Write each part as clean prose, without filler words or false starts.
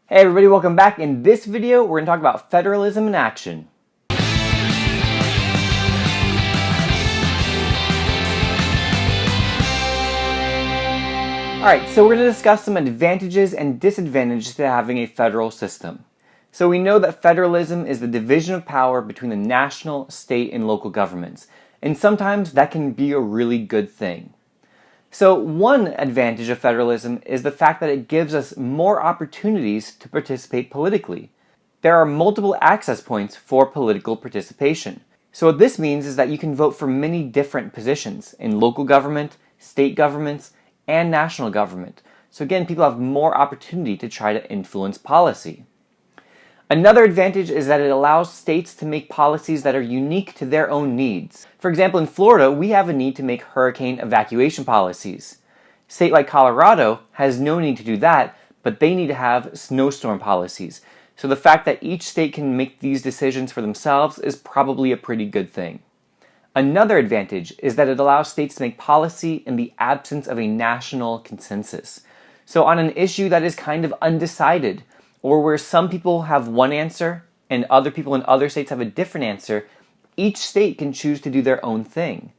Hey everybody, welcome back. In this video, we're going to talk about federalism in action. Alright, so we're going to discuss some advantages and disadvantages to having a federal system. So we know that federalism is the division of power between the national, state, and local governments. And sometimes that can be a really good thing. So one advantage of federalism is the fact that it gives us more opportunities to participate politically. There are multiple access points for political participation. So what this means is that you can vote for many different positions in local government, state governments, and national government. So again, people have more opportunity to try to influence policy. Another advantage is that it allows states to make policies that are unique to their own needs. For example, in Florida, we have a need to make hurricane evacuation policies. A state like Colorado has no need to do that, but they need to have snowstorm policies. So the fact that each state can make these decisions for themselves is probably a pretty good thing. Another advantage is that it allows states to make policy in the absence of a national consensus. So on an issue that is kind of undecided, or where some people have one answer and other people in other states have a different answer, each state can choose to do their own thing.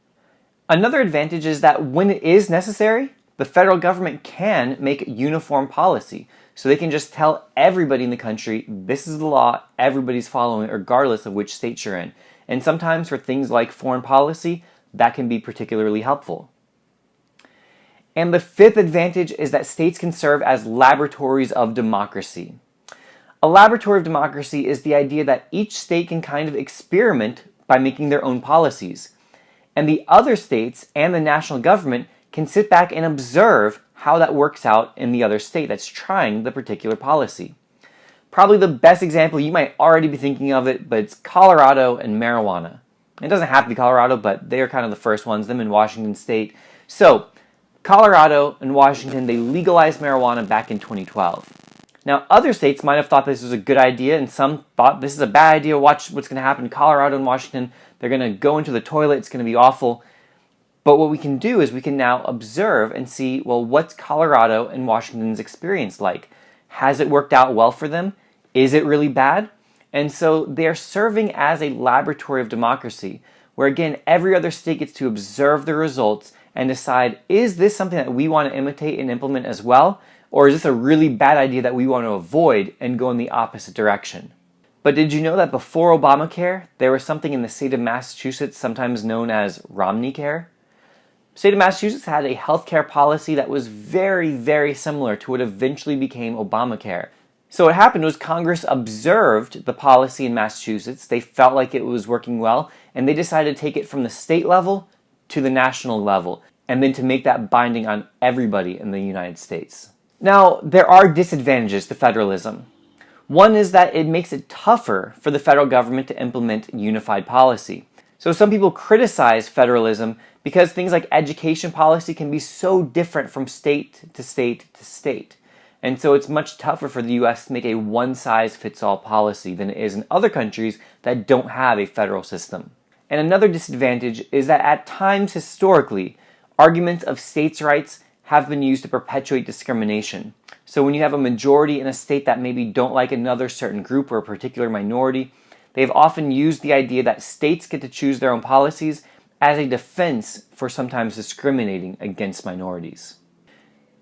Another advantage is that when it is necessary, the federal government can make uniform policy. So they can just tell everybody in the country, this is the law, everybody's following, regardless of which state you're in. And sometimes for things like foreign policy, that can be particularly helpful. And the fifth advantage is that states can serve as laboratories of democracy. A laboratory of democracy is the idea that each state can kind of experiment by making their own policies. And the other states and the national government can sit back and observe how that works out in the other state that's trying the particular policy. Probably the best example, you might already be thinking of it, but it's Colorado and marijuana. It doesn't have to be Colorado, but they are kind of the first ones, them in Washington state. So, Colorado and Washington, they legalized marijuana back in 2012. Now, other states might have thought this was a good idea, and some thought this is a bad idea. Watch what's going to happen in Colorado and Washington. They're going to go into the toilet. It's going to be awful. But what we can do is we can now observe and see, well, what's Colorado and Washington's experience like? Has it worked out well for them? Is it really bad? And so they're serving as a laboratory of democracy, where again, every other state gets to observe the results and decide, is this something that we want to imitate and implement as well? Or is this a really bad idea that we want to avoid and go in the opposite direction? But did you know that before Obamacare, there was something in the state of Massachusetts sometimes known as Romneycare? The state of Massachusetts had a healthcare policy that was very, very similar to what eventually became Obamacare. So what happened was Congress observed the policy in Massachusetts, they felt like it was working well, and they decided to take it from the state level to the national level, and then to make that binding on everybody in the United States. Now, there are disadvantages to federalism. One is that it makes it tougher for the federal government to implement unified policy. So some people criticize federalism because things like education policy can be so different from state to state to state. And so it's much tougher for the US to make a one-size-fits-all policy than it is in other countries that don't have a federal system. And another disadvantage is that at times historically, arguments of states' rights have been used to perpetuate discrimination. So when you have a majority in a state that maybe don't like another certain group or a particular minority, they've often used the idea that states get to choose their own policies as a defense for sometimes discriminating against minorities.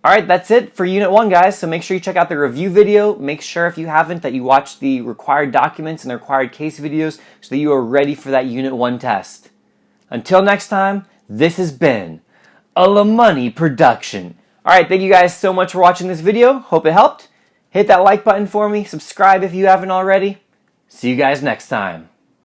Alright, that's it for Unit 1, guys. So make sure you check out the review video. Make sure, if you haven't, that you watch the required documents and the required case videos so that you are ready for that Unit 1 test. Until next time, this has been a LaMoney production. Alright, thank you guys so much for watching this video. Hope it helped. Hit that like button for me. Subscribe if you haven't already. See you guys next time.